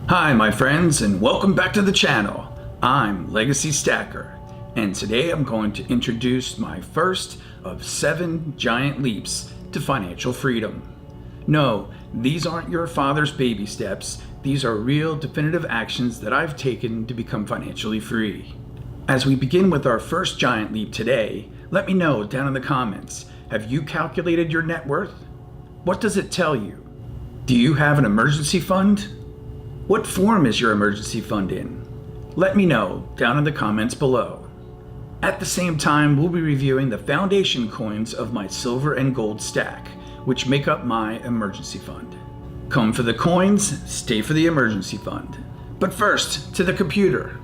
Hi my friends, and welcome back to the channel. I'm Legacy Stacker, and today I'm going to introduce my first of 7 giant leaps to financial freedom. No, these aren't your father's baby steps. These are real definitive actions that I've taken to become financially free. As we begin with our first giant leap today, let me know down in the comments, have you calculated your net worth? What does it tell you? Do you have an emergency fund? What form is your emergency fund in? Let me know down in the comments below. At the same time, we'll be reviewing the foundation coins of my silver and gold stack, which make up my emergency fund. Come for the coins, stay for the emergency fund. But first, to the computer.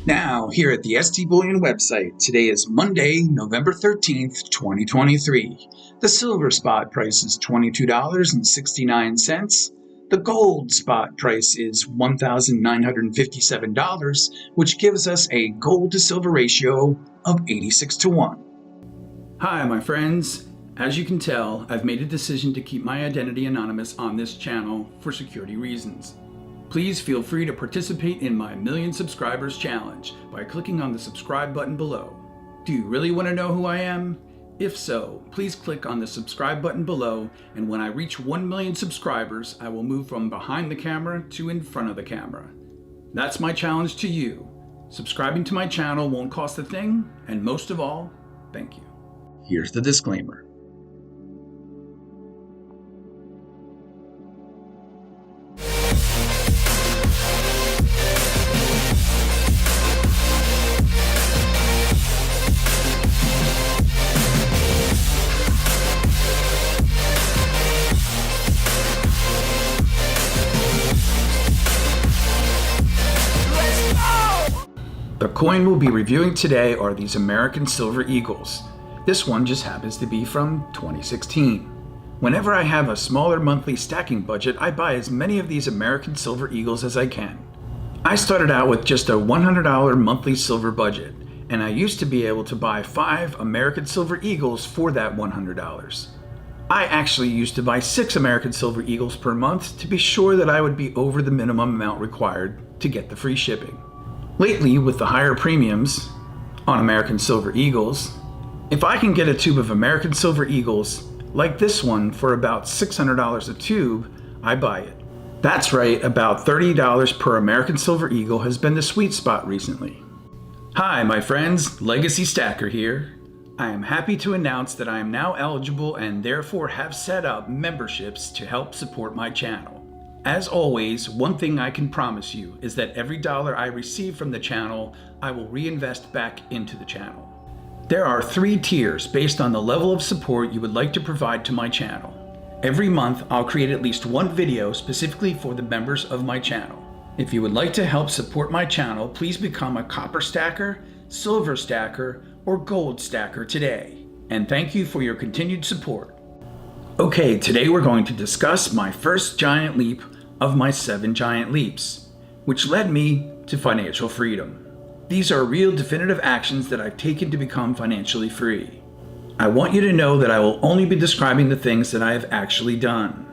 Now, here at the ST Bullion website, today is Monday, November 13th, 2023. The silver spot price is $22.69. The gold spot price is $1,957, which gives us a gold to silver ratio of 86:1. Hi, my friends. As you can tell, I've made a decision to keep my identity anonymous on this channel for security reasons. Please feel free to participate in my Million Subscribers Challenge by clicking on the subscribe button below. Do you really want to know who I am? If so, please click on the subscribe button below, and when I reach 1 million subscribers, I will move from behind the camera to in front of the camera. That's my challenge to you. Subscribing to my channel won't cost a thing, and most of all, thank you. Here's the disclaimer. The coin we'll be reviewing today are these American Silver Eagles. This one just happens to be from 2016. Whenever I have a smaller monthly stacking budget, I buy as many of these American Silver Eagles as I can. I started out with just a $100 monthly silver budget, and I used to be able to buy 5 American Silver Eagles for that $100. I actually used to buy 6 American Silver Eagles per month to be sure that I would be over the minimum amount required to get the free shipping. Lately, with the higher premiums on American Silver Eagles, if I can get a tube of American Silver Eagles like this one for about $600 a tube, I buy it. That's right, about $30 per American Silver Eagle has been the sweet spot recently. Hi my friends, Legacy Stacker here. I am happy to announce that I am now eligible and therefore have set up memberships to help support my channel. As always, one thing I can promise you is that every dollar I receive from the channel, I will reinvest back into the channel. There are 3 tiers based on the level of support you would like to provide to my channel. Every month, I'll create at least 1 video specifically for the members of my channel. If you would like to help support my channel, please become a copper stacker, silver stacker, or gold stacker today. And thank you for your continued support. Okay, today we're going to discuss my first giant leap of my 7 giant leaps, which led me to financial freedom. These are real definitive actions that I've taken to become financially free. I want you to know that I will only be describing the things that I have actually done.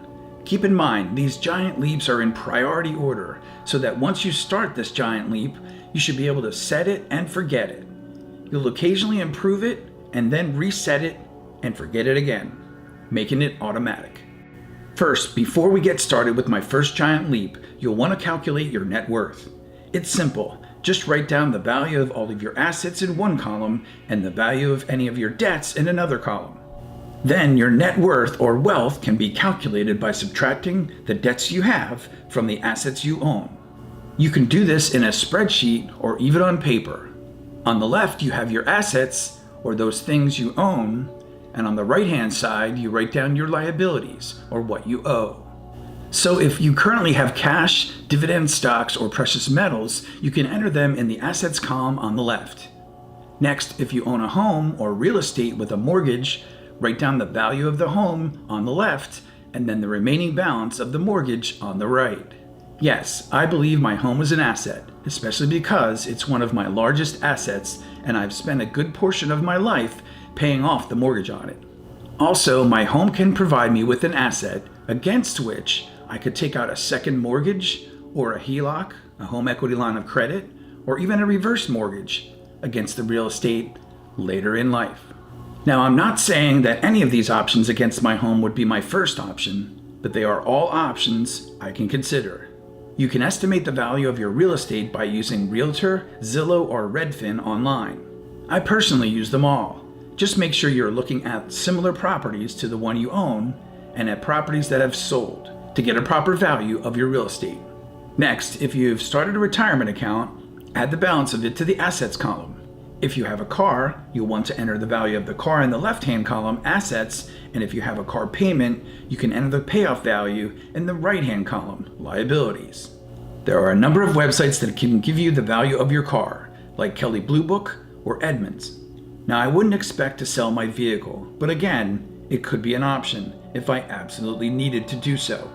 Keep in mind, these giant leaps are in priority order, so that once you start this giant leap, you should be able to set it and forget it. You'll occasionally improve it and then reset it and forget it again, making it automatic. First, before we get started with my first giant leap, you'll want to calculate your net worth. It's simple. Just write down the value of all of your assets in one column and the value of any of your debts in another column. Then your net worth or wealth can be calculated by subtracting the debts you have from the assets you own. You can do this in a spreadsheet or even on paper. On the left, you have your assets, or those things you own, and on the right-hand side, you write down your liabilities, or what you owe. So if you currently have cash, dividend stocks, or precious metals, you can enter them in the assets column on the left. Next, if you own a home or real estate with a mortgage, write down the value of the home on the left, and then the remaining balance of the mortgage on the right. Yes, I believe my home is an asset, especially because it's one of my largest assets, and I've spent a good portion of my life paying off the mortgage on it. Also, my home can provide me with an asset against which I could take out a second mortgage or a HELOC, a home equity line of credit, or even a reverse mortgage against the real estate later in life. Now, I'm not saying that any of these options against my home would be my first option, but they are all options I can consider. You can estimate the value of your real estate by using Realtor, Zillow, or Redfin online. I personally use them all. Just make sure you're looking at similar properties to the one you own and at properties that have sold to get a proper value of your real estate. Next, if you've started a retirement account, add the balance of it to the assets column. If you have a car, you'll want to enter the value of the car in the left-hand column, assets, and if you have a car payment, you can enter the payoff value in the right-hand column, liabilities. There are a number of websites that can give you the value of your car, like Kelley Blue Book or Edmunds. Now, I wouldn't expect to sell my vehicle, but again, it could be an option if I absolutely needed to do so.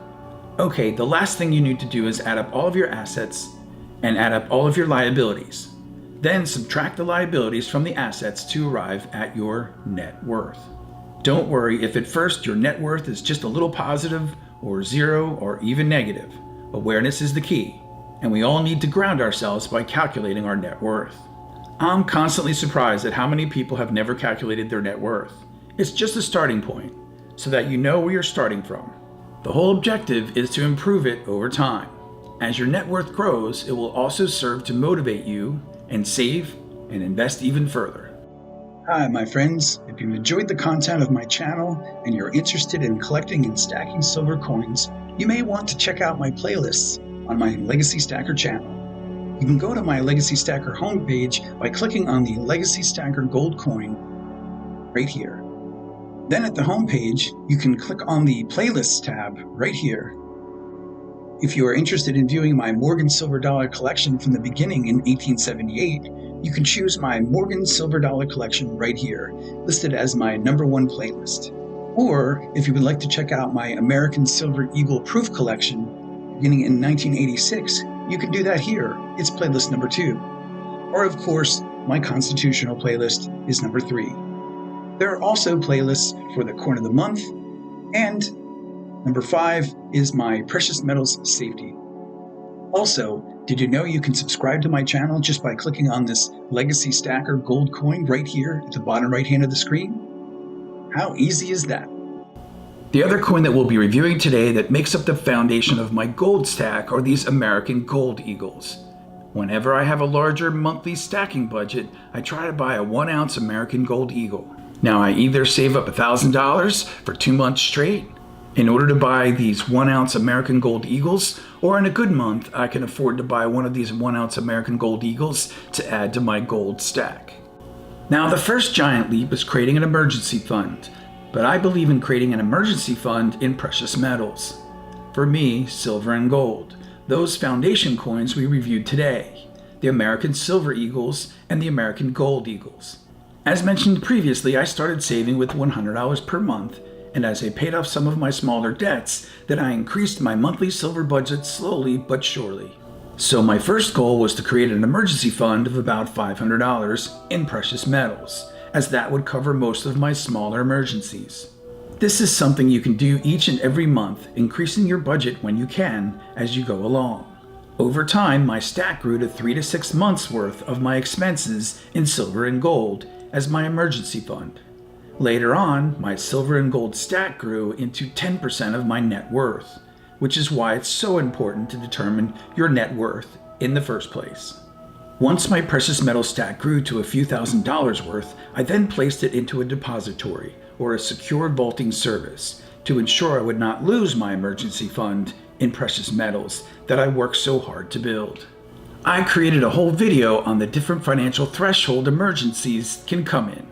Okay, the last thing you need to do is add up all of your assets and add up all of your liabilities. Then subtract the liabilities from the assets to arrive at your net worth. Don't worry if at first your net worth is just a little positive or zero or even negative. Awareness is the key, and we all need to ground ourselves by calculating our net worth. I'm constantly surprised at how many people have never calculated their net worth. It's just a starting point, so that you know where you're starting from. The whole objective is to improve it over time. As your net worth grows, it will also serve to motivate you and save and invest even further. Hi, my friends. If you've enjoyed the content of my channel and you're interested in collecting and stacking silver coins, you may want to check out my playlists on my Legacy Stacker channel. You can go to my Legacy Stacker homepage by clicking on the Legacy Stacker gold coin right here. Then at the homepage, you can click on the Playlists tab right here. If you are interested in viewing my Morgan Silver Dollar collection from the beginning in 1878, you can choose my Morgan Silver Dollar collection right here, listed as my #1 playlist. Or if you would like to check out my American Silver Eagle Proof collection beginning in 1986, you can do that here. It's playlist number 2. Or of course, my Constitutional playlist is number 3. There are also playlists for the Coin of the Month, and number 5 is my Precious Metals Safety. Also, did you know you can subscribe to my channel just by clicking on this Legacy Stacker gold coin right here at the bottom right hand of the screen? How easy is that? The other coin that we'll be reviewing today that makes up the foundation of my gold stack are these American Gold Eagles. Whenever I have a larger monthly stacking budget, I try to buy a 1-ounce American Gold Eagle. Now, I either save up $1,000 for 2 months straight in order to buy these 1-ounce American Gold Eagles, or in a good month, I can afford to buy one of these 1-ounce American Gold Eagles to add to my gold stack. Now, the first giant leap is creating an emergency fund, but I believe in creating an emergency fund in precious metals. For me, silver and gold, those foundation coins we reviewed today, the American Silver Eagles and the American Gold Eagles. As mentioned previously, I started saving with $100 per month, and as I paid off some of my smaller debts, then I increased my monthly silver budget slowly but surely. So my first goal was to create an emergency fund of about $500 in precious metals, as that would cover most of my smaller emergencies. This is something you can do each and every month, increasing your budget when you can as you go along. Over time, my stack grew to 3 to 6 months worth of my expenses in silver and gold as my emergency fund. Later on, my silver and gold stack grew into 10% of my net worth, which is why it's so important to determine your net worth in the first place. Once my precious metal stack grew to a few $1,000s worth, I then placed it into a depository or a secure vaulting service to ensure I would not lose my emergency fund in precious metals that I worked so hard to build. I created a whole video on the different financial threshold emergencies can come in.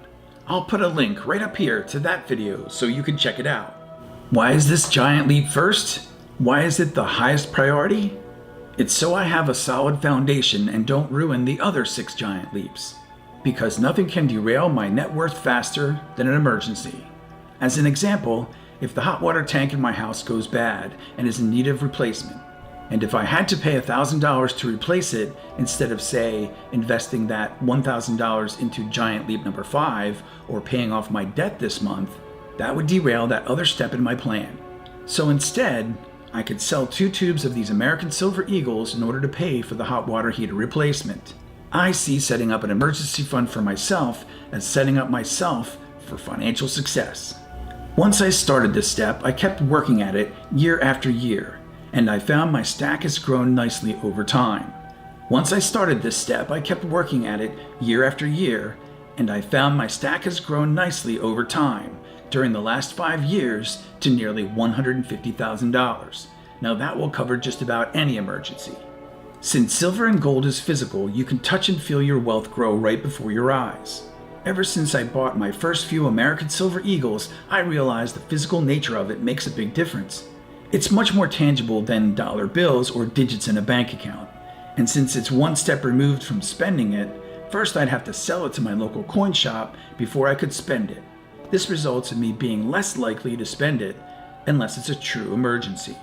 I'll put a link right up here to that video so you can check it out. Why is this giant leap first? Why is it the highest priority? It's so I have a solid foundation and don't ruin the other 6 giant leaps. Because nothing can derail my net worth faster than an emergency. As an example, if the hot water tank in my house goes bad and is in need of replacement, and if I had to pay $1,000 to replace it instead of, say, investing that $1,000 into giant leap number 5 or paying off my debt this month, that would derail that other step in my plan. So instead, I could sell 2 tubes of these American Silver Eagles in order to pay for the hot water heater replacement. I see setting up an emergency fund for myself as setting up myself for financial success. Once I started this step, I kept working at it year after year, and I found my stack has grown nicely over time. Once I started this step, I kept working at it year after year, and I found my stack has grown nicely over time during the last 5 years to nearly $150,000. Now that will cover just about any emergency. Since silver and gold is physical, you can touch and feel your wealth grow right before your eyes. Ever since I bought my first few American Silver Eagles, I realized the physical nature of it makes a big difference. It's much more tangible than dollar bills or digits in a bank account. And since it's one step removed from spending it, first I'd have to sell it to my local coin shop before I could spend it. This results in me being less likely to spend it unless it's a true emergency.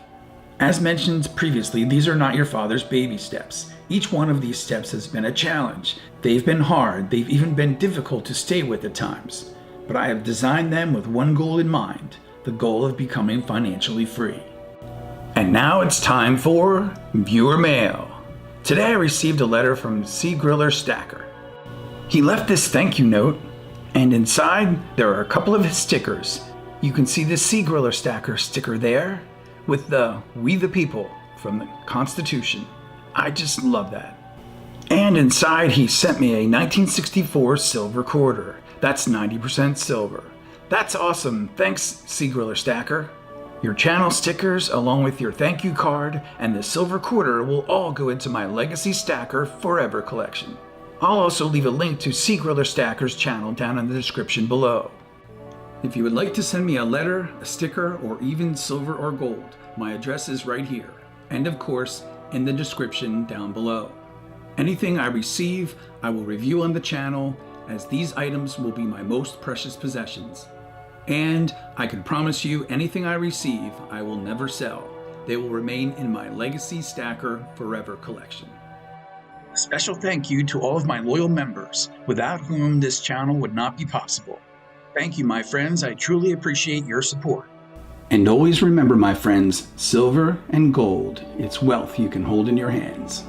As mentioned previously, these are not your father's baby steps. Each one of these steps has been a challenge. They've been hard, they've even been difficult to stay with at times. But I have designed them with one goal in mind, the goal of becoming financially free. And now it's time for viewer mail. Today I received a letter from Cgriller Stacker. He left this thank you note, and inside there are a couple of his stickers. You can see the Cgriller Stacker sticker there with the "We the People" from the Constitution. I just love that. And inside he sent me a 1964 silver quarter. That's 90% silver. That's awesome. Thanks, Cgriller Stacker. Your channel stickers, along with your thank you card and the silver quarter, will all go into my Legacy Stacker Forever collection. I'll also leave a link to Cgriller Stacker's channel down in the description below. If you would like to send me a letter, a sticker, or even silver or gold, my address is right here, and of course, in the description down below. Anything I receive, I will review on the channel, as these items will be my most precious possessions. And I can promise you, anything I receive, I will never sell. They will remain in my Legacy Stacker Forever collection. A special thank you to all of my loyal members, without whom this channel would not be possible. Thank you, my friends. I truly appreciate your support. And always remember, my friends, silver and gold, it's wealth you can hold in your hands.